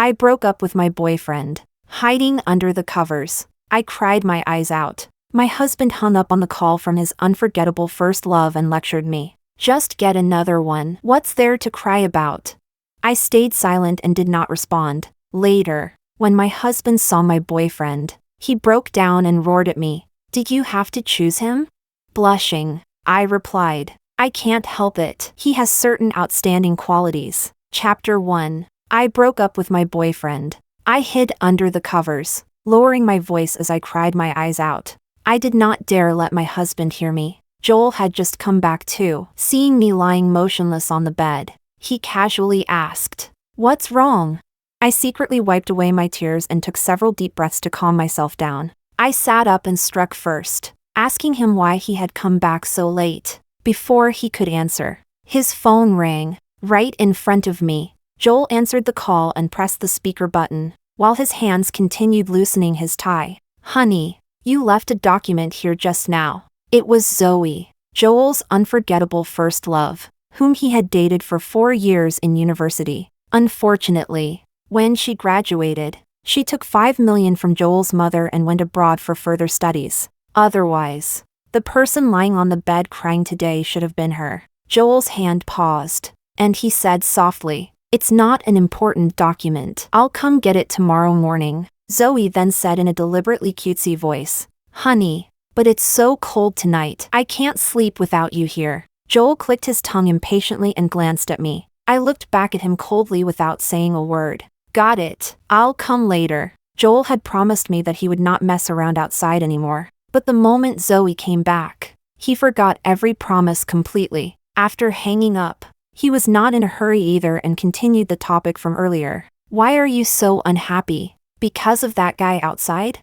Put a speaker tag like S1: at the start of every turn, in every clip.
S1: I broke up with my boyfriend. Hiding under the covers. I cried my eyes out. My husband hung up on the call from his unforgettable first love and lectured me. Just get another one. What's there to cry about? I stayed silent and did not respond. Later, when my husband saw my boyfriend, he broke down and roared at me. Did you have to choose him? Blushing, I replied. I can't help it. He has certain outstanding qualities. Chapter 1. I broke up with my boyfriend. I hid under the covers, lowering my voice as I cried my eyes out. I did not dare let my husband hear me. Joel had just come back too. Seeing me lying motionless on the bed, he casually asked, "What's wrong?" I secretly wiped away my tears and took several deep breaths to calm myself down. I sat up and struck first, asking him why he had come back so late. Before he could answer, his phone rang, right in front of me. Joel answered the call and pressed the speaker button, while his hands continued loosening his tie. "Honey, you left a document here just now." It was Zoe, Joel's unforgettable first love, whom he had dated for 4 years in university. Unfortunately, when she graduated, she took $5 million from Joel's mother and went abroad for further studies. Otherwise, the person lying on the bed crying today should have been her. Joel's hand paused, and he said softly, "It's not an important document. I'll come get it tomorrow morning." Zoe then said in a deliberately cutesy voice, "Honey, but it's so cold tonight. I can't sleep without you here." Joel clicked his tongue impatiently and glanced at me. I looked back at him coldly without saying a word. "Got it. I'll come later." Joel had promised me that he would not mess around outside anymore. But the moment Zoe came back, he forgot every promise completely. After hanging up, he was not in a hurry either and continued the topic from earlier. "Why are you so unhappy? Because of that guy outside?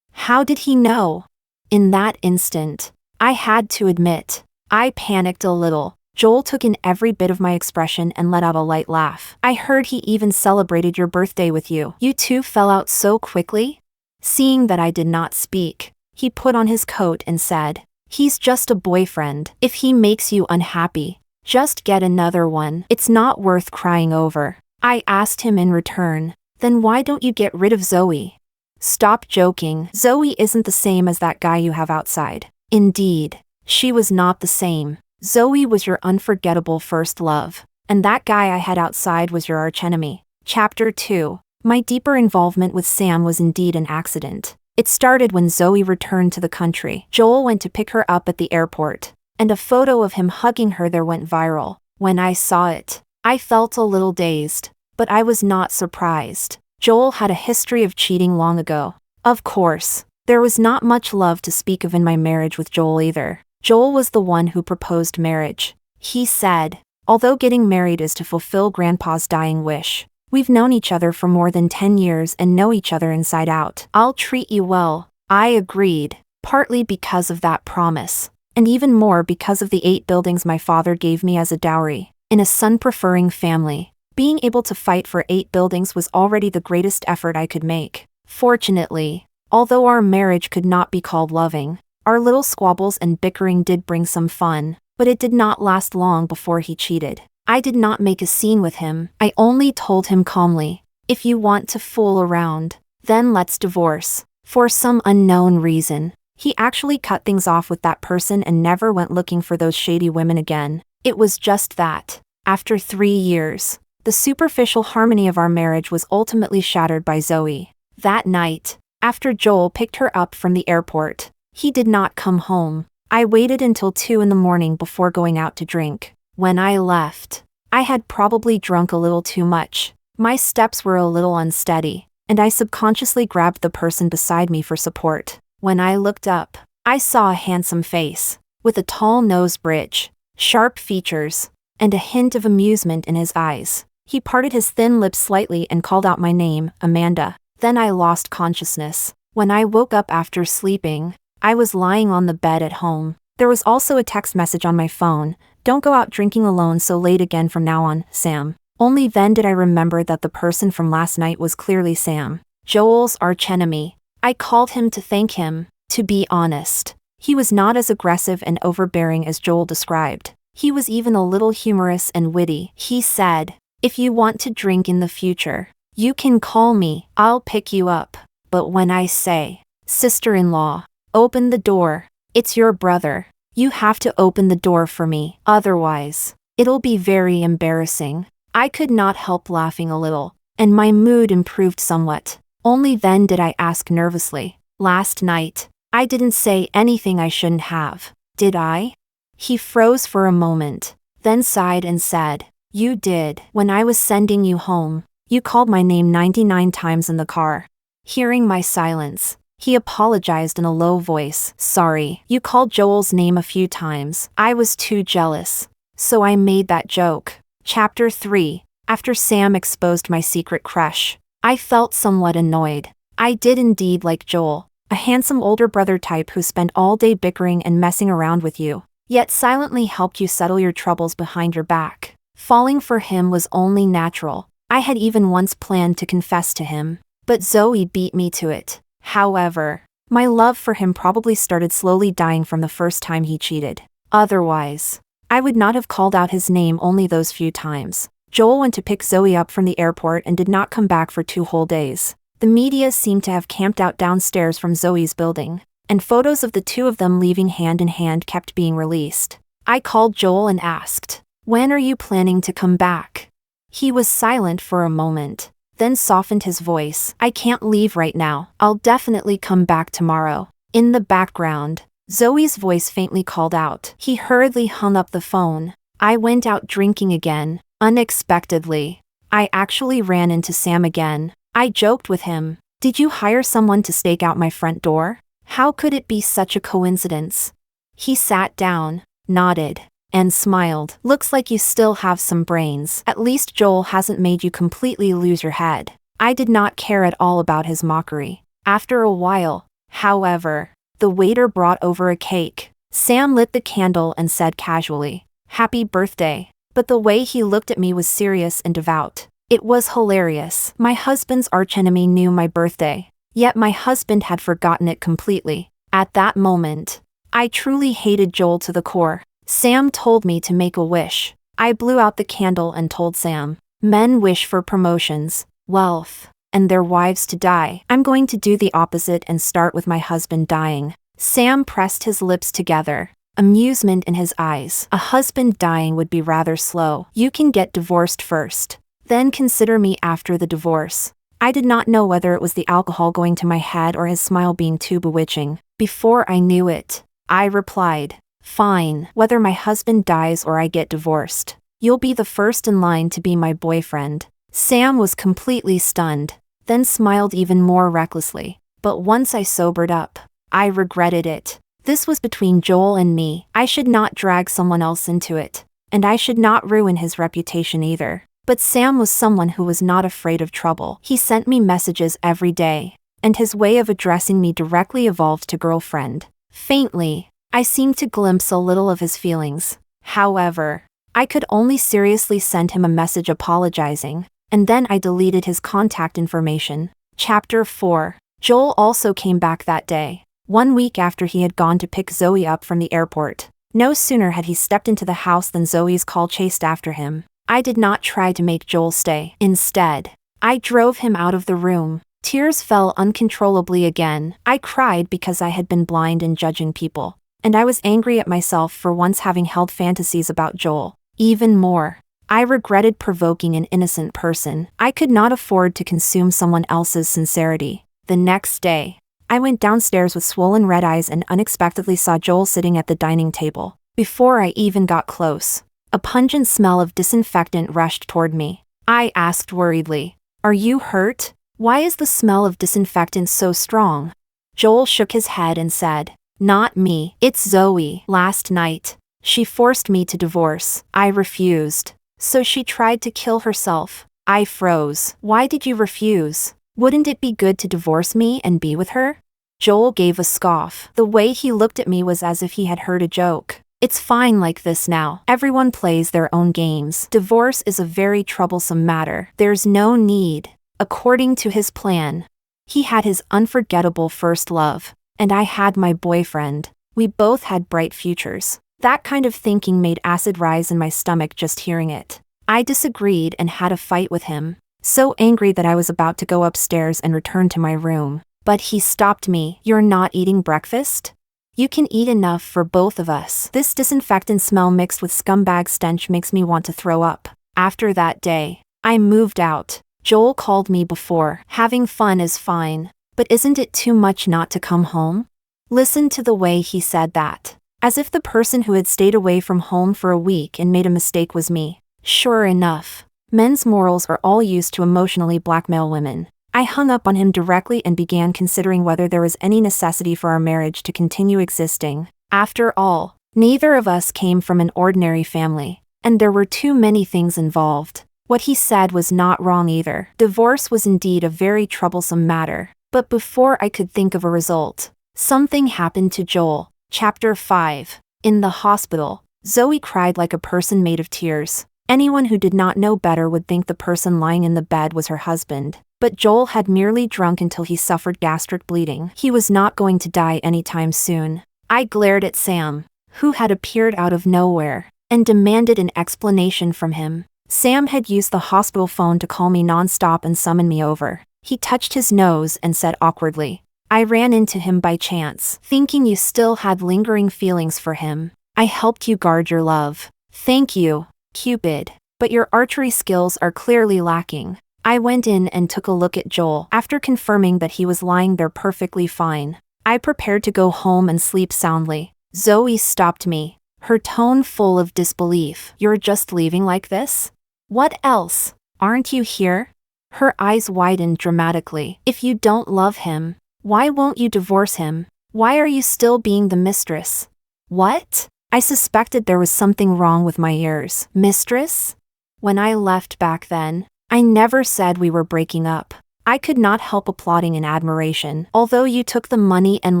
S1: How did he know?" In that instant, I had to admit, I panicked a little. Joel took in every bit of my expression and let out a light laugh. "I heard he even celebrated your birthday with you. You two fell out so quickly?" Seeing that I did not speak, he put on his coat and said, "He's just a boyfriend. If he makes you unhappy, just get another one. It's not worth crying over." I asked him in return, "Then why don't you get rid of Zoe?" "Stop joking. Zoe isn't the same as that guy you have outside." Indeed, she was not the same. Zoe was your unforgettable first love, and that guy I had outside was your archenemy. Chapter 2. My deeper involvement with Sam was indeed an accident. It started when Zoe returned to the country. Joel went to pick her up at the airport, and a photo of him hugging her there went viral. When I saw it, I felt a little dazed, but I was not surprised. Joel had a history of cheating long ago. Of course, there was not much love to speak of in my marriage with Joel either. Joel was the one who proposed marriage. He said, "Although getting married is to fulfill Grandpa's dying wish, we've known each other for more than 10 years and know each other inside out. I'll treat you well." I agreed, partly because of that promise, and even more because of the 8 buildings my father gave me as a dowry. In a son-preferring family, being able to fight for 8 buildings was already the greatest effort I could make. Fortunately, although our marriage could not be called loving, our little squabbles and bickering did bring some fun, but it did not last long before he cheated. I did not make a scene with him. I only told him calmly, "If you want to fool around, then let's divorce." For some unknown reason, he actually cut things off with that person and never went looking for those shady women again. It was just that, after 3 years, the superficial harmony of our marriage was ultimately shattered by Zoe. That night, after Joel picked her up from the airport, he did not come home. I waited until 2 in the morning before going out to drink. When I left, I had probably drunk a little too much. My steps were a little unsteady, and I subconsciously grabbed the person beside me for support. When I looked up, I saw a handsome face, with a tall nose bridge, sharp features, and a hint of amusement in his eyes. He parted his thin lips slightly and called out my name, Amanda. Then I lost consciousness. When I woke up after sleeping, I was lying on the bed at home. There was also a text message on my phone, "Don't go out drinking alone so late again from now on, Sam." Only then did I remember that the person from last night was clearly Sam, Joel's archenemy. I called him to thank him. To be honest, he was not as aggressive and overbearing as Joel described. He was even a little humorous and witty. He said, "If you want to drink in the future, You can call me, I'll pick you up. But when I say, sister-in-law, open the door, it's your brother. You have to open the door for me, otherwise, it'll be very embarrassing. I could not help laughing a little, and my mood improved somewhat. Only then did I ask nervously, last night, I didn't say anything I shouldn't have, did I? He froze for a moment, then sighed and said, you did. When I was sending you home, you called my name 99 times in the car. Hearing my silence, he apologized in a low voice. Sorry, you called Joel's name a few times. I was too jealous. So I made that joke. Chapter 3. After Sam exposed my secret crush, I felt somewhat annoyed. I did indeed like Joel, a handsome older brother type who spent all day bickering and messing around with you, yet silently helped you settle your troubles behind your back. Falling for him was only natural. I had even once planned to confess to him, but Zoe beat me to it. However, my love for him probably started slowly dying from the first time he cheated. Otherwise, I would not have called out his name only those few times. Joel went to pick Zoe up from the airport and did not come back for 2 whole days. The media seemed to have camped out downstairs from Zoe's building, and photos of the two of them leaving hand in hand kept being released. I called Joel and asked, when are you planning to come back? He was silent for a moment, then softened his voice. I can't leave right now. I'll definitely come back tomorrow. In the background, Zoe's voice faintly called out. He hurriedly hung up the phone. I went out drinking again, unexpectedly. I actually ran into Sam again. I joked with him. Did you hire someone to stake out my front door? How could it be such a coincidence? He sat down, nodded, and smiled. Looks like you still have some brains. At least Joel hasn't made you completely lose your head. I did not care at all about his mockery. After a while, however, the waiter brought over a cake. Sam lit the candle and said casually, "Happy birthday." But the way he looked at me was serious and devout. It was hilarious. My husband's archenemy knew my birthday, yet my husband had forgotten it completely. At that moment, I truly hated Joel to the core. Sam told me to make a wish. I blew out the candle and told Sam, men wish for promotions, wealth, and their wives to die. I'm going to do the opposite and start with my husband dying. Sam pressed his lips together, amusement in his eyes. A husband dying would be rather slow. You can get divorced first, then consider me after the divorce. I did not know whether it was the alcohol going to my head or his smile being too bewitching. Before I knew it, I replied, fine, whether my husband dies or I get divorced, you'll be the first in line to be my boyfriend. Sam was completely stunned, then smiled even more recklessly. But once I sobered up, I regretted it. This was between Joel and me. I should not drag someone else into it, and I should not ruin his reputation either. But Sam was someone who was not afraid of trouble. He sent me messages every day, and his way of addressing me directly evolved to girlfriend. Faintly, I seemed to glimpse a little of his feelings. However, I could only seriously send him a message apologizing, and then I deleted his contact information. Chapter 4. Joel also came back that day, 1 week after he had gone to pick Zoe up from the airport. No sooner had he stepped into the house than Zoe's call chased after him. I did not try to make Joel stay. Instead, I drove him out of the room. Tears fell uncontrollably again. I cried because I had been blind in judging people, and I was angry at myself for once having held fantasies about Joel. Even more, I regretted provoking an innocent person. I could not afford to consume someone else's sincerity. The next day, I went downstairs with swollen red eyes and unexpectedly saw Joel sitting at the dining table. Before I even got close, a pungent smell of disinfectant rushed toward me. I asked worriedly, "Are you hurt? Why is the smell of disinfectant so strong?" Joel shook his head and said, "Not me, it's Zoe. Last night, she forced me to divorce. I refused. So she tried to kill herself." I froze. "Why did you refuse? Wouldn't it be good to divorce me and be with her?" Joel gave a scoff. The way he looked at me was as if he had heard a joke. "It's fine like this now. Everyone plays their own games. Divorce is a very troublesome matter. There's no need." According to his plan, he had his unforgettable first love, and I had my boyfriend. We both had bright futures. That kind of thinking made acid rise in my stomach just hearing it. I disagreed and had a fight with him. so angry that I was about to go upstairs and return to my room. But he stopped me. "You're not eating breakfast? You can eat enough for both of us. This disinfectant smell mixed with scumbag stench makes me want to throw up." After that day, I moved out. Joel called me before. "Having fun is fine, but isn't it too much not to come home?" Listen to the way he said that. As if the person who had stayed away from home for a week and made a mistake was me. Sure enough, men's morals are all used to emotionally blackmail women. I hung up on him directly and began considering whether there was any necessity for our marriage to continue existing. After all, neither of us came from an ordinary family, and there were too many things involved. What he said was not wrong either. Divorce was indeed a very troublesome matter. But before I could think of a result, something happened to Joel. Chapter 5. In the hospital, Zoe cried like a person made of tears. Anyone who did not know better would think the person lying in the bed was her husband. But Joel had merely drunk until he suffered gastric bleeding. He was not going to die anytime soon. I glared at Sam, who had appeared out of nowhere, and demanded an explanation from him. Sam had used the hospital phone to call me nonstop and summon me over. He touched his nose and said awkwardly, "I ran into him by chance, thinking you still had lingering feelings for him. I helped you guard your love. Thank you, Cupid. But your archery skills are clearly lacking." I went in and took a look at Joel. After confirming that he was lying there perfectly fine, I prepared to go home and sleep soundly. Zoe stopped me, her tone full of disbelief. "You're just leaving like this? What else? Aren't you here?" Her eyes widened dramatically. "If you don't love him, why won't you divorce him? Why are you still being the mistress?" What? I suspected there was something wrong with my ears. Mistress? When I left back then, I never said we were breaking up. I could not help applauding in admiration. "Although you took the money and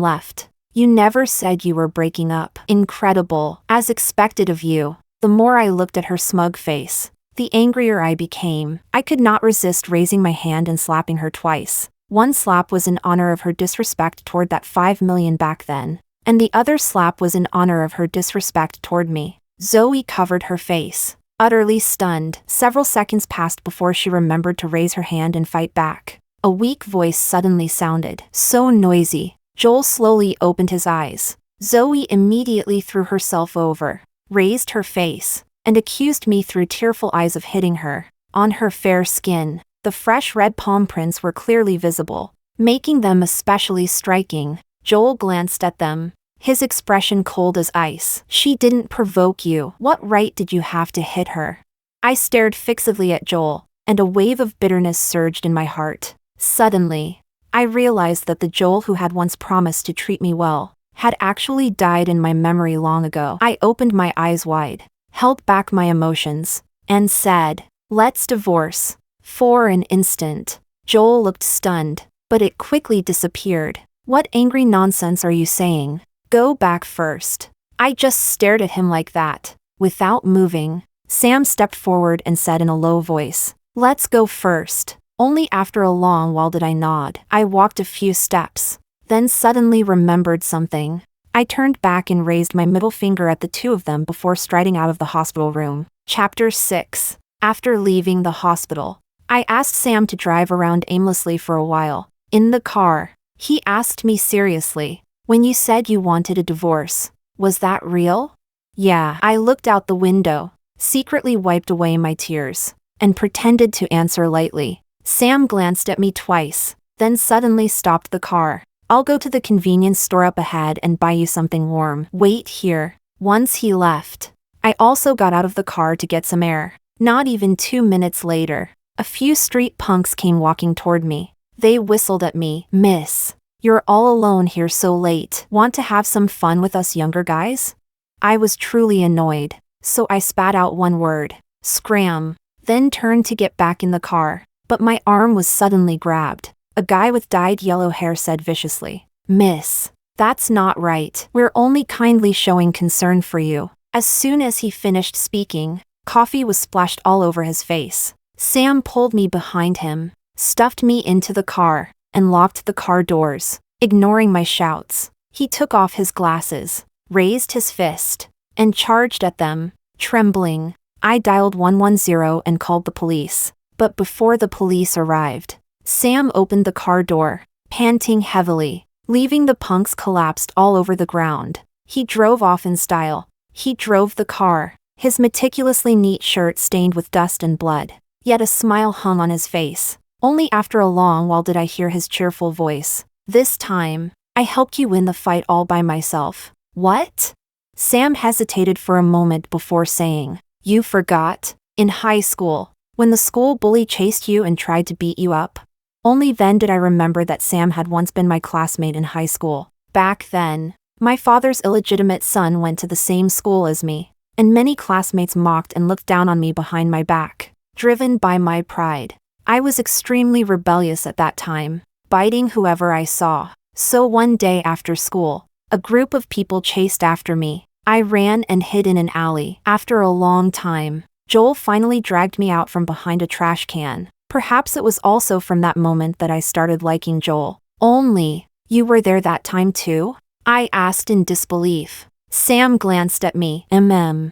S1: left, you never said you were breaking up." Incredible. As expected of you. The more I looked at her smug face, the angrier I became. I could not resist raising my hand and slapping her twice. One slap was in honor of her disrespect toward that 5 million back then, and the other slap was in honor of her disrespect toward me. Zoe covered her face, utterly stunned. Several seconds passed before she remembered to raise her hand and fight back. A weak voice suddenly sounded, so noisy. Joel slowly opened his eyes. Zoe immediately threw herself over, raised her face, and accused me through tearful eyes of hitting her. On her fair skin, the fresh red palm prints were clearly visible, making them especially striking. Joel glanced at them, his expression cold as ice. "She didn't provoke you. What right did you have to hit her?" I stared fixedly at Joel, and a wave of bitterness surged in my heart. Suddenly, I realized that the Joel who had once promised to treat me well had actually died in my memory long ago. I opened my eyes wide, held back my emotions, and said, "Let's divorce." For an instant, Joel looked stunned, but it quickly disappeared. "What angry nonsense are you saying? Go back first." I just stared at him like that, without moving. Sam stepped forward and said in a low voice, "Let's go first." Only after a long while did I nod. I walked a few steps, then suddenly remembered something. I turned back and raised my middle finger at the two of them before striding out of the hospital room. Chapter 6. After leaving the hospital, I asked Sam to drive around aimlessly for a while. In the car, he asked me seriously, "When you said you wanted a divorce, was that real?" "Yeah." I looked out the window, secretly wiped away my tears, and pretended to answer lightly. Sam glanced at me twice, then suddenly stopped the car. "I'll go to the convenience store up ahead and buy you something warm. Wait here." Once he left, I also got out of the car to get some air. Not even 2 minutes later, a few street punks came walking toward me. They whistled at me. "Miss, you're all alone here so late. Want to have some fun with us younger guys?" I was truly annoyed, so I spat out one word, "Scram," then turned to get back in the car. But my arm was suddenly grabbed. A guy with dyed yellow hair said viciously, "Miss, that's not right. We're only kindly showing concern for you." As soon as he finished speaking, coffee was splashed all over his face. Sam pulled me behind him, stuffed me into the car, and locked the car doors. Ignoring my shouts, he took off his glasses, raised his fist, and charged at them. Trembling, I dialed 110 and called the police. But before the police arrived, Sam opened the car door, panting heavily, leaving the punks collapsed all over the ground. He drove off in style. He drove the car, his meticulously neat shirt stained with dust and blood. Yet a smile hung on his face. Only after a long while did I hear his cheerful voice. This time, I helped you win the fight all by myself. What? Sam hesitated for a moment before saying, You forgot? In high school, when the school bully chased you and tried to beat you up? Only then did I remember that Sam had once been my classmate in high school. Back then, my father's illegitimate son went to the same school as me, and many classmates mocked and looked down on me behind my back. Driven by my pride, I was extremely rebellious at that time, biting whoever I saw. So one day after school, a group of people chased after me. I ran and hid in an alley. After a long time, Joel finally dragged me out from behind a trash can. Perhaps it was also from that moment that I started liking Joel. Only, you were there that time too? I asked in disbelief. Sam glanced at me.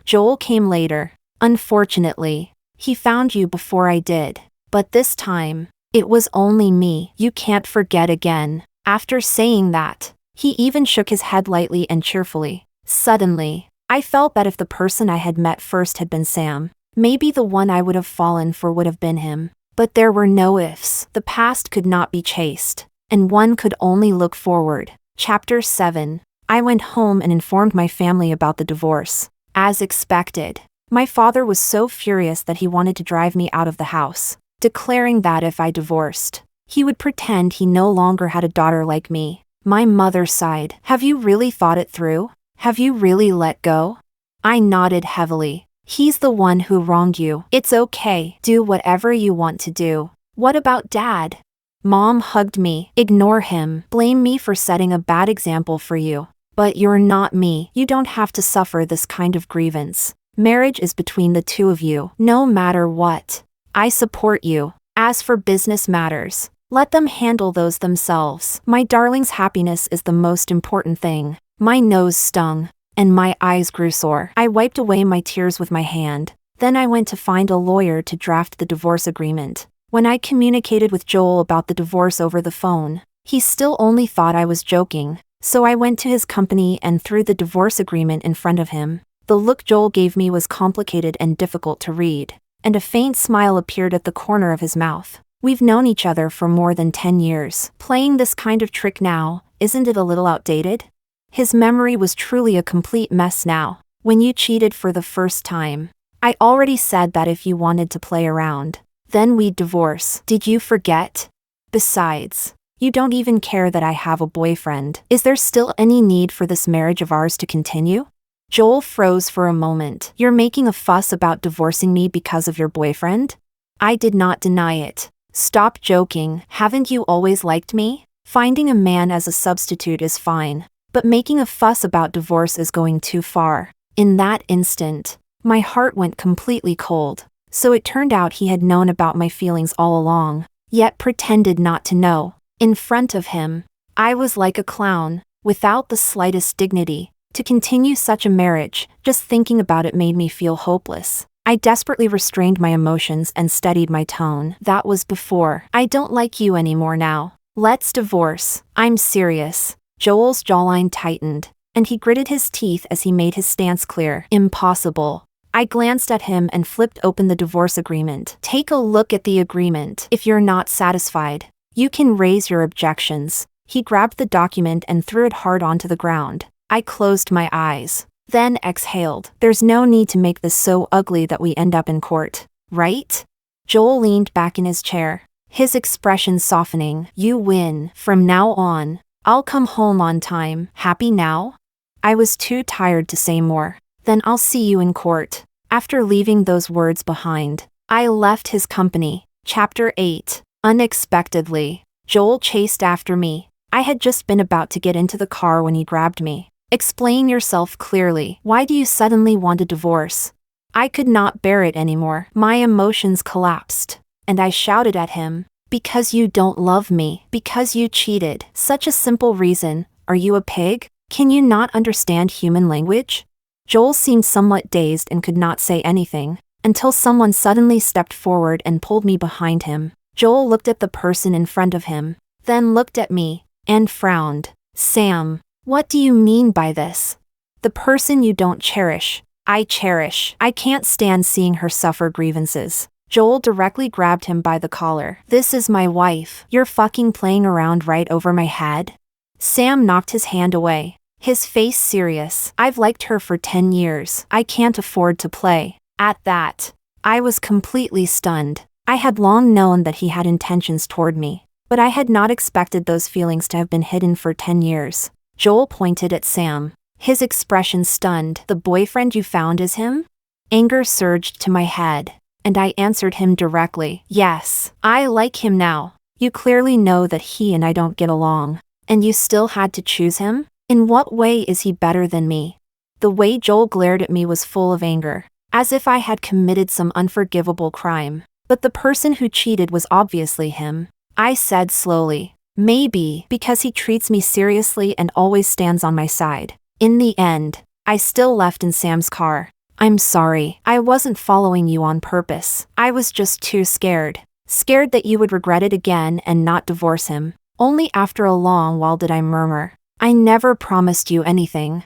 S1: Joel came later. Unfortunately, he found you before I did. But this time, it was only me. You can't forget again. After saying that, he even shook his head lightly and cheerfully. Suddenly, I felt that if the person I had met first had been Sam, maybe the one I would have fallen for would have been him. But there were no ifs. The past could not be chased, and one could only look forward. Chapter 7. I went home and informed my family about the divorce. As expected, my father was so furious that he wanted to drive me out of the house, declaring that if I divorced, he would pretend he no longer had a daughter like me. My mother sighed. Have you really thought it through? Have you really let go? I nodded heavily. He's the one who wronged you. It's okay. Do whatever you want to do. What about Dad? Mom hugged me. Ignore him. Blame me for setting a bad example for you. But you're not me. You don't have to suffer this kind of grievance. Marriage is between the two of you, no matter what. I support you. As for business matters, let them handle those themselves. My darling's happiness is the most important thing. My nose stung, and my eyes grew sore. I wiped away my tears with my hand. Then I went to find a lawyer to draft the divorce agreement. When I communicated with Joel about the divorce over the phone, he still only thought I was joking. So I went to his company and threw the divorce agreement in front of him. The look Joel gave me was complicated and difficult to read, and a faint smile appeared at the corner of his mouth. We've known each other for more than 10 years. Playing this kind of trick now, isn't it a little outdated? His memory was truly a complete mess now. When you cheated for the first time, I already said that if you wanted to play around, then we'd divorce. Did you forget? Besides, you don't even care that I have a boyfriend. Is there still any need for this marriage of ours to continue? Joel froze for a moment. You're making a fuss about divorcing me because of your boyfriend? I did not deny it. Stop joking. Haven't you always liked me? Finding a man as a substitute is fine, but making a fuss about divorce is going too far. In that instant, my heart went completely cold. So it turned out he had known about my feelings all along, yet pretended not to know. In front of him, I was like a clown, without the slightest dignity. To continue such a marriage, just thinking about it made me feel hopeless. I desperately restrained my emotions and steadied my tone. That was before. I don't like you anymore now. Let's divorce. I'm serious. Joel's jawline tightened, and he gritted his teeth as he made his stance clear. Impossible. I glanced at him and flipped open the divorce agreement. Take a look at the agreement. If you're not satisfied, you can raise your objections. He grabbed the document and threw it hard onto the ground. I closed my eyes, then exhaled. There's no need to make this so ugly that we end up in court, right? Joel leaned back in his chair, his expression softening. You win. From now on, I'll come home on time. Happy now? I was too tired to say more. Then I'll see you in court. After leaving those words behind, I left his company. Chapter 8. Unexpectedly, Joel chased after me. I had just been about to get into the car when he grabbed me. Explain yourself clearly. Why do you suddenly want a divorce? I could not bear it anymore. My emotions collapsed, and I shouted at him. Because you don't love me. Because you cheated. Such a simple reason. Are you a pig? Can you not understand human language? Joel seemed somewhat dazed and could not say anything, until someone suddenly stepped forward and pulled me behind him. Joel looked at the person in front of him, then looked at me, and frowned. Sam, what do you mean by this? The person you don't cherish, I cherish. I can't stand seeing her suffer grievances. Joel directly grabbed him by the collar. This is my wife. You're fucking playing around right over my head? Sam knocked his hand away, his face serious. I've liked her for 10 years. I can't afford to play. At that, I was completely stunned. I had long known that he had intentions toward me, but I had not expected those feelings to have been hidden for 10 years. Joel pointed at Sam, his expression stunned. The boyfriend you found is him? Anger surged to my head, and I answered him directly. Yes, I like him now. You clearly know that he and I don't get along, and you still had to choose him? In what way is he better than me? The way Joel glared at me was full of anger, as if I had committed some unforgivable crime. But the person who cheated was obviously him. I said slowly, maybe because he treats me seriously and always stands on my side. In the end, I still left in Sam's car. I'm sorry, I wasn't following you on purpose. I was just too scared. Scared that you would regret it again and not divorce him. Only after a long while did I murmur, I never promised you anything.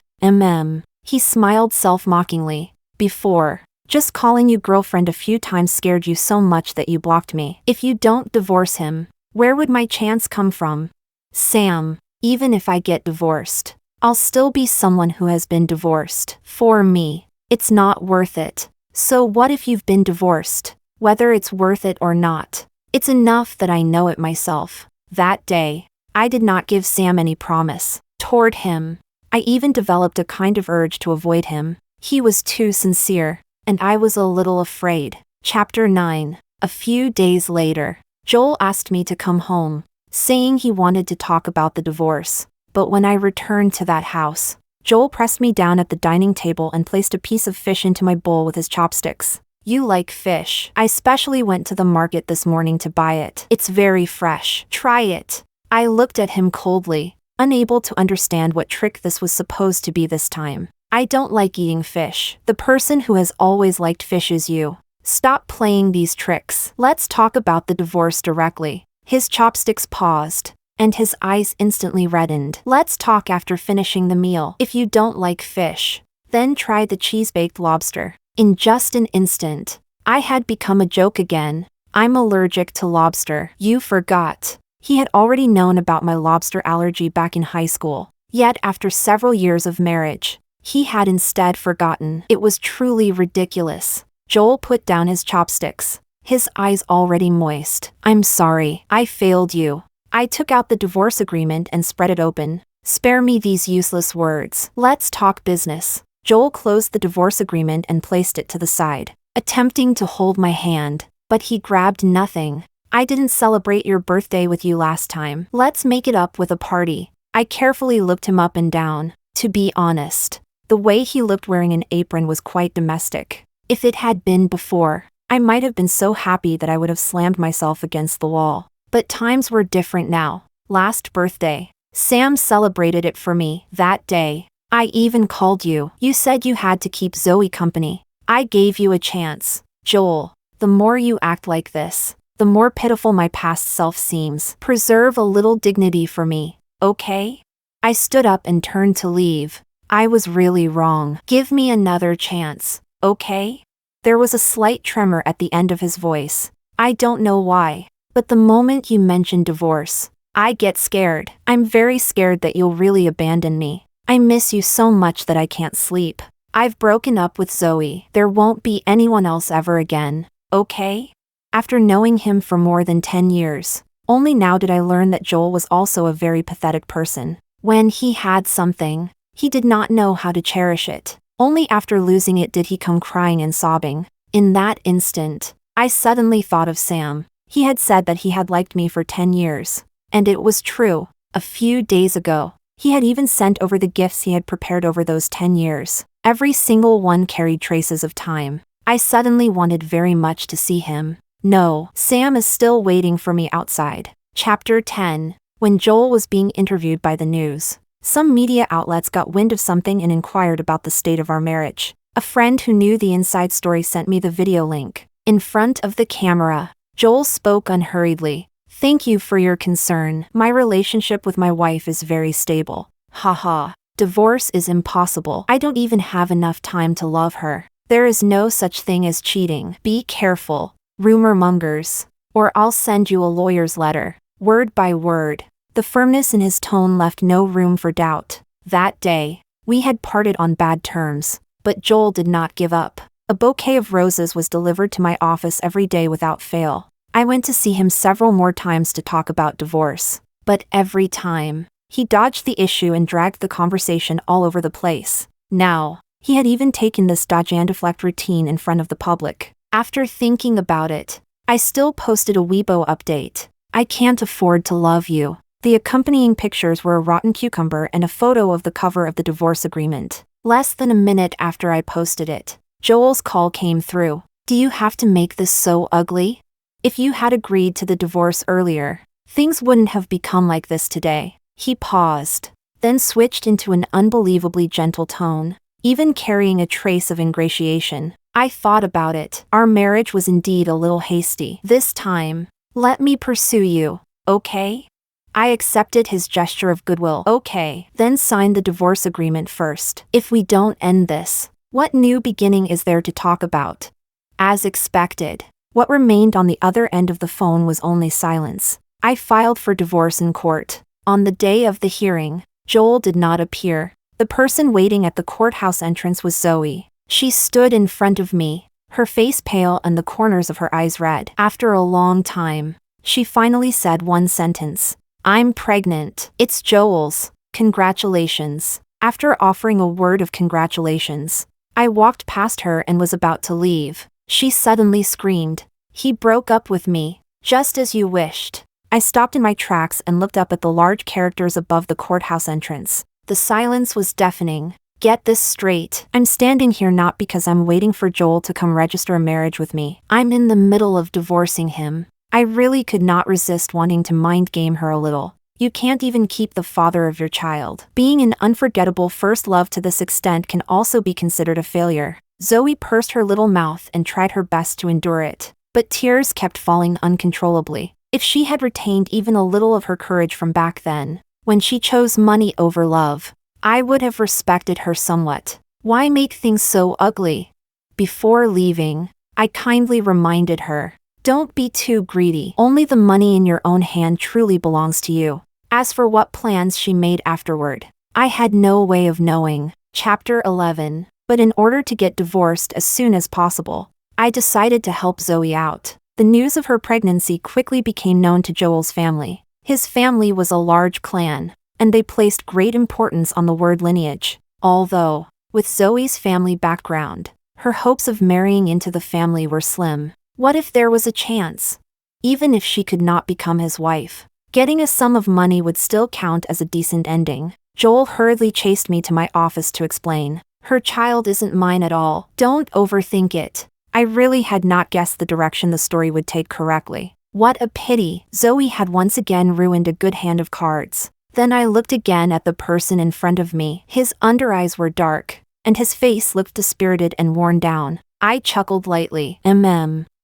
S1: He smiled self-mockingly. Before, just calling you girlfriend a few times scared you so much that you blocked me. If you don't divorce him, where would my chance come from? Sam, even if I get divorced, I'll still be someone who has been divorced. For me, it's not worth it. So what if you've been divorced? Whether it's worth it or not, it's enough that I know it myself. That day, I did not give Sam any promise toward him. I even developed a kind of urge to avoid him. He was too sincere, and I was a little afraid. Chapter 9. A few days later, Joel asked me to come home, saying he wanted to talk about the divorce. But when I returned to that house, Joel pressed me down at the dining table and placed a piece of fish into my bowl with his chopsticks. You like fish. I specially went to the market this morning to buy it. It's very fresh. Try it. I looked at him coldly, unable to understand what trick this was supposed to be this time. I don't like eating fish. The person who has always liked fish is you. Stop playing these tricks. Let's talk about the divorce directly. His chopsticks paused, and his eyes instantly reddened. Let's talk after finishing the meal. If you don't like fish, then try the cheese-baked lobster. In just an instant, I had become a joke again. I'm allergic to lobster. You forgot. He had already known about my lobster allergy back in high school. Yet after several years of marriage, he had instead forgotten. It was truly ridiculous. Joel put down his chopsticks, his eyes already moist. I'm sorry, I failed you. I took out the divorce agreement and spread it open. Spare me these useless words. Let's talk business. Joel closed the divorce agreement and placed it to the side, attempting to hold my hand, but he grabbed nothing. I didn't celebrate your birthday with you last time. Let's make it up with a party. I carefully looked him up and down. To be honest, the way he looked wearing an apron was quite domestic. If it had been before, I might have been so happy that I would have slammed myself against the wall. But times were different now. Last birthday, Sam celebrated it for me. That day, I even called you. You said you had to keep Zoe company. I gave you a chance. Joel, the more you act like this, the more pitiful my past self seems. Preserve a little dignity for me, okay? I stood up and turned to leave. I was really wrong. Give me another chance, okay? There was a slight tremor at the end of his voice. I don't know why, but the moment you mention divorce, I get scared. I'm very scared that you'll really abandon me. I miss you so much that I can't sleep. I've broken up with Zoe. There won't be anyone else ever again, okay? After knowing him for more than 10 years, only now did I learn that Joel was also a very pathetic person. When he had something, he did not know how to cherish it. Only after losing it did he come crying and sobbing. In that instant, I suddenly thought of Sam. He had said that he had liked me for 10 years. And it was true. A few days ago, he had even sent over the gifts he had prepared over those 10 years. Every single one carried traces of time. I suddenly wanted very much to see him. No, Sam is still waiting for me outside. Chapter 10. When Joel was being interviewed by the news, some media outlets got wind of something and inquired about the state of our marriage. A friend who knew the inside story sent me the video link. In front of the camera, Joel spoke unhurriedly. "Thank you for your concern. My relationship with my wife is very stable. Haha. Divorce is impossible. I don't even have enough time to love her. There is no such thing as cheating. Be careful, rumor mongers, or I'll send you a lawyer's letter." Word by word. The firmness in his tone left no room for doubt. That day, we had parted on bad terms, but Joel did not give up. A bouquet of roses was delivered to my office every day without fail. I went to see him several more times to talk about divorce, but every time, he dodged the issue and dragged the conversation all over the place. Now, he had even taken this dodge and deflect routine in front of the public. After thinking about it, I still posted a Weibo update. "I can't afford to love you." The accompanying pictures were a rotten cucumber and a photo of the cover of the divorce agreement. Less than a minute after I posted it, Joel's call came through. "Do you have to make this so ugly? If you had agreed to the divorce earlier, things wouldn't have become like this today." He paused, then switched into an unbelievably gentle tone, even carrying a trace of ingratiation. "I thought about it. Our marriage was indeed a little hasty. This time, let me pursue you, okay?" I accepted his gesture of goodwill. "Okay, then sign the divorce agreement first. If we don't end this, what new beginning is there to talk about?" As expected, what remained on the other end of the phone was only silence. I filed for divorce in court. On the day of the hearing, Joel did not appear. The person waiting at the courthouse entrance was Zoe. She stood in front of me, her face pale and the corners of her eyes red. After a long time, she finally said one sentence. "I'm pregnant." "It's Joel's. Congratulations." After offering a word of congratulations, I walked past her and was about to leave. She suddenly screamed, "He broke up with me, just as you wished." I stopped in my tracks and looked up at the large characters above the courthouse entrance. The silence was deafening. Get this straight. I'm standing here not because I'm waiting for Joel to come register a marriage with me. I'm in the middle of divorcing him. I really could not resist wanting to mind game her a little. You can't even keep the father of your child. Being an unforgettable first love to this extent can also be considered a failure. Zoe pursed her little mouth and tried her best to endure it, but tears kept falling uncontrollably. If she had retained even a little of her courage from back then, when she chose money over love, I would have respected her somewhat. Why make things so ugly? Before leaving, I kindly reminded her, "Don't be too greedy. Only the money in your own hand truly belongs to you." As for what plans she made afterward, I had no way of knowing. Chapter 11. But in order to get divorced as soon as possible, I decided to help Zoe out. The news of her pregnancy quickly became known to Joel's family. His family was a large clan, and they placed great importance on the word lineage. Although, with Zoe's family background, her hopes of marrying into the family were slim. What if there was a chance? Even if she could not become his wife, getting a sum of money would still count as a decent ending. Joel hurriedly chased me to my office to explain. "Her child isn't mine at all. Don't overthink it." I really had not guessed the direction the story would take correctly. What a pity. Zoe had once again ruined a good hand of cards. Then I looked again at the person in front of me. His under eyes were dark, and his face looked dispirited and worn down. I chuckled lightly.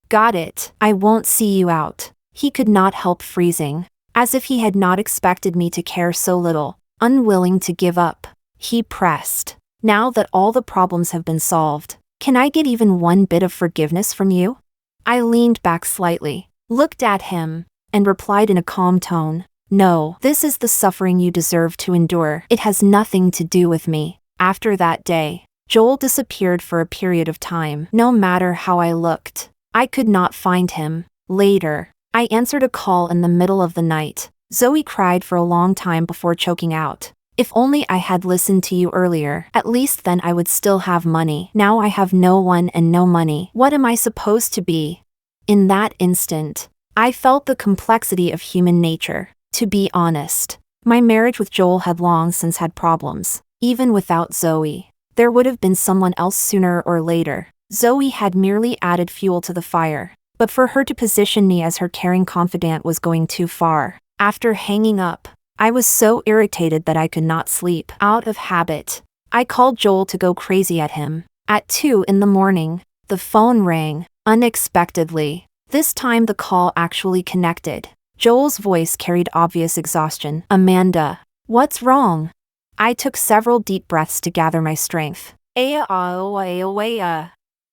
S1: Got it. I won't see you out." He could not help freezing, as if he had not expected me to care so little. Unwilling to give up, he pressed. "Now that all the problems have been solved, can I get even one bit of forgiveness from you?" I leaned back slightly, looked at him, and replied in a calm tone, "No, this is the suffering you deserve to endure. It has nothing to do with me." After that day, Joel disappeared for a period of time. No matter how I looked, I could not find him. Later, I answered a call in the middle of the night. Zoe cried for a long time before choking out, "If only I had listened to you earlier. At least then I would still have money. Now I have no one and no money. What am I supposed to be?" In that instant, I felt the complexity of human nature. To be honest, my marriage with Joel had long since had problems. Even without Zoe, there would have been someone else sooner or later. Zoe had merely added fuel to the fire, but for her to position me as her caring confidant was going too far. After hanging up, I was so irritated that I could not sleep. Out of habit, I called Joel to go crazy at him. At 2 in the morning, the phone rang, unexpectedly. This time the call actually connected. Joel's voice carried obvious exhaustion. "Amanda, what's wrong?" I took several deep breaths to gather my strength.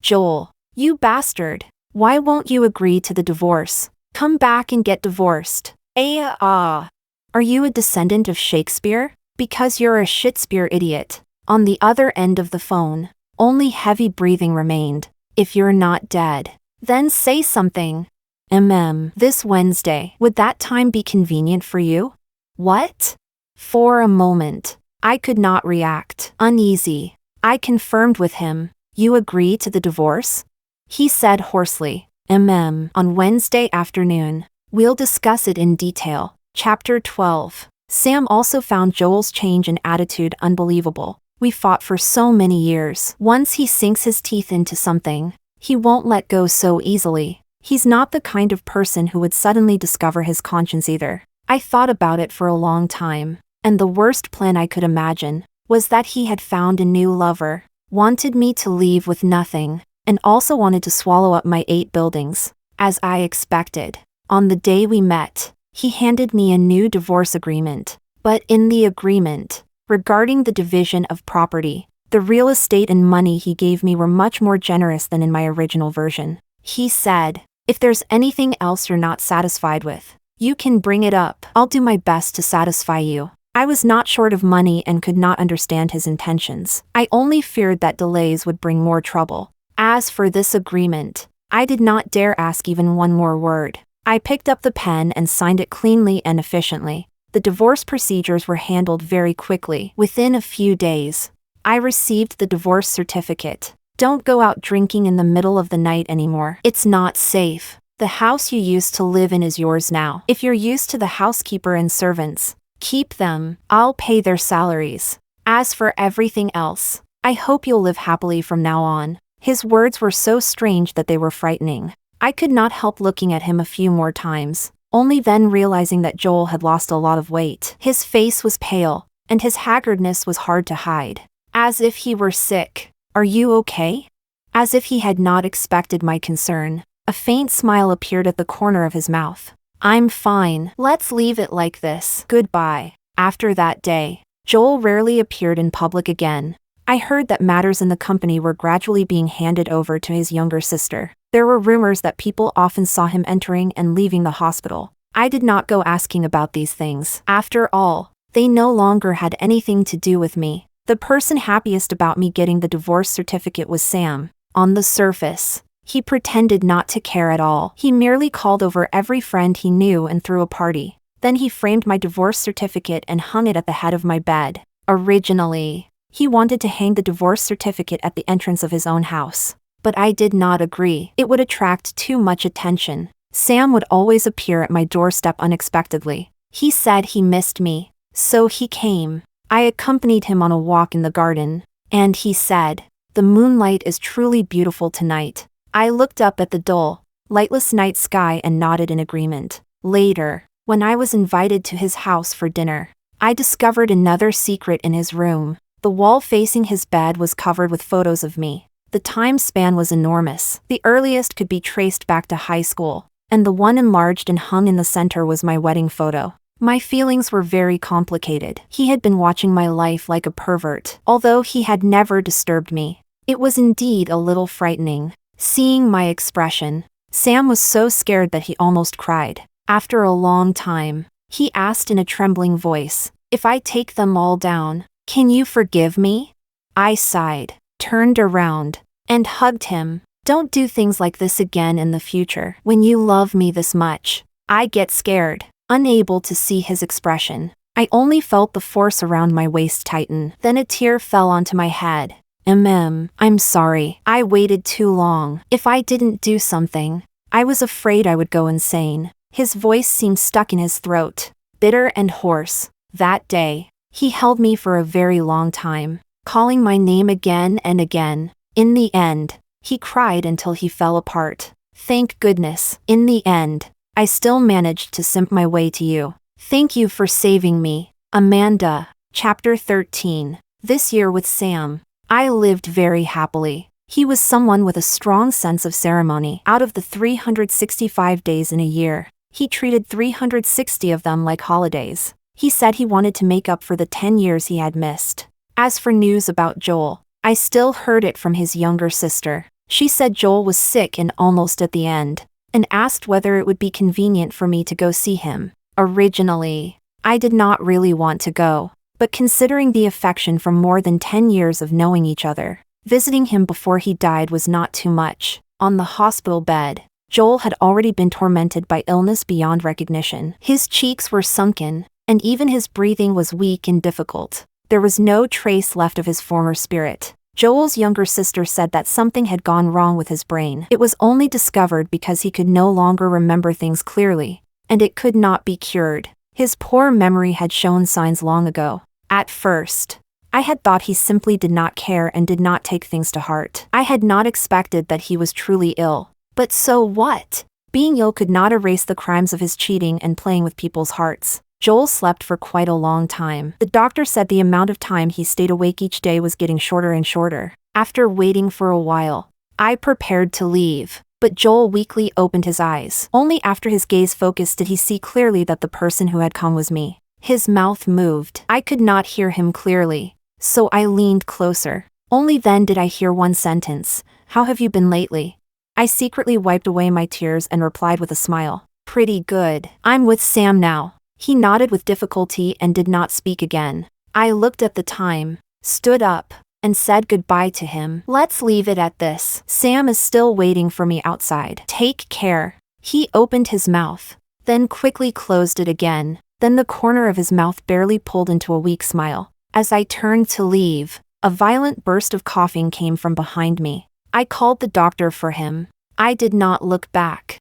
S1: "Joel, you bastard. Why won't you agree to the divorce? Come back and get divorced." Are you a descendant of Shakespeare? Because you're a Shitspere idiot." On the other end of the phone, only heavy breathing remained. "If you're not dead, then say something." This Wednesday, would that time be convenient for you?" "What?" For a moment, I could not react. Uneasy, I confirmed with him. "You agree to the divorce?" He said hoarsely, On Wednesday afternoon. We'll discuss it in detail." Chapter 12. Sam also found Joel's change in attitude unbelievable. We fought for so many years. Once he sinks his teeth into something, he won't let go so easily. He's not the kind of person who would suddenly discover his conscience either. I thought about it for a long time, and the worst plan I could imagine was that he had found a new lover, wanted me to leave with nothing, and also wanted to swallow up my 8 buildings, as I expected. On the day we met, he handed me a new divorce agreement, but in the agreement, regarding the division of property, the real estate and money he gave me were much more generous than in my original version. He said, "If there's anything else you're not satisfied with, you can bring it up. I'll do my best to satisfy you." I was not short of money and could not understand his intentions. I only feared that delays would bring more trouble. As for this agreement, I did not dare ask even one more word. I picked up the pen and signed it cleanly and efficiently. The divorce procedures were handled very quickly. Within a few days, I received the divorce certificate. "Don't go out drinking in the middle of the night anymore. It's not safe. The house you used to live in is yours now. If you're used to the housekeeper and servants, keep them. I'll pay their salaries. As for everything else, I hope you'll live happily from now on." His words were so strange that they were frightening. I could not help looking at him a few more times, only then realizing that Joel had lost a lot of weight. His face was pale, and his haggardness was hard to hide. As if he were sick. "Are you okay?" As if he had not expected my concern, a faint smile appeared at the corner of his mouth. "I'm fine. Let's leave it like this. Goodbye." After that day, Joel rarely appeared in public again. I heard that matters in the company were gradually being handed over to his younger sister. There were rumors that people often saw him entering and leaving the hospital. I did not go asking about these things. After all, they no longer had anything to do with me. The person happiest about me getting the divorce certificate was Sam. On the surface, he pretended not to care at all. He merely called over every friend he knew and threw a party. Then he framed my divorce certificate and hung it at the head of my bed. Originally, he wanted to hang the divorce certificate at the entrance of his own house. But I did not agree. It would attract too much attention. Sam would always appear at my doorstep unexpectedly. He said he missed me, so he came. I accompanied him on a walk in the garden, and he said, "The moonlight is truly beautiful tonight." I looked up at the dull, lightless night sky and nodded in agreement. Later, when I was invited to his house for dinner, I discovered another secret in his room. The wall facing his bed was covered with photos of me. The time span was enormous. The earliest could be traced back to high school, and the one enlarged and hung in the center was my wedding photo. My feelings were very complicated. He had been watching my life like a pervert, although he had never disturbed me. It was indeed a little frightening. Seeing my expression, Sam was so scared that he almost cried. After a long time, he asked in a trembling voice, "If I take them all down, can you forgive me?" I sighed, turned around, and hugged him. "Don't do things like this again in the future. When you love me this much, I get scared." Unable to see his expression, I only felt the force around my waist tighten. Then a tear fell onto my head. I'm sorry. I waited too long. If I didn't do something, I was afraid I would go insane." His voice seemed stuck in his throat, bitter and hoarse. That day, he held me for a very long time, calling my name again and again. In the end, he cried until he fell apart. Thank goodness, in the end, I still managed to simp my way to you. Thank you for saving me, Amanda. Chapter 13. This year with Sam. I lived very happily. He was someone with a strong sense of ceremony. Out of the 365 days in a year, he treated 360 of them like holidays. He said he wanted to make up for the 10 years he had missed. As for news about Joel, I still heard it from his younger sister. She said Joel was sick and almost at the end, and asked whether it would be convenient for me to go see him. Originally, I did not really want to go, but considering the affection from more than 10 years of knowing each other, visiting him before he died was not too much. On the hospital bed, Joel had already been tormented by illness beyond recognition. His cheeks were sunken, and even his breathing was weak and difficult. There was no trace left of his former spirit. Joel's younger sister said that something had gone wrong with his brain. It was only discovered because he could no longer remember things clearly, and it could not be cured. His poor memory had shown signs long ago. At first, I had thought he simply did not care and did not take things to heart. I had not expected that he was truly ill. But so what? Being ill could not erase the crimes of his cheating and playing with people's hearts. Joel slept for quite a long time. The doctor said the amount of time he stayed awake each day was getting shorter and shorter. After waiting for a while, I prepared to leave, but Joel weakly opened his eyes. Only after his gaze focused did he see clearly that the person who had come was me. His mouth moved. I could not hear him clearly, so I leaned closer. Only then did I hear one sentence: "How have you been lately?" I secretly wiped away my tears and replied with a smile, "Pretty good. I'm with Sam now." He nodded with difficulty and did not speak again. I looked at the time, stood up, and said goodbye to him. "Let's leave it at this. Sam is still waiting for me outside. Take care." He opened his mouth, then quickly closed it again. Then the corner of his mouth barely pulled into a weak smile. As I turned to leave, a violent burst of coughing came from behind me. I called the doctor for him. I did not look back.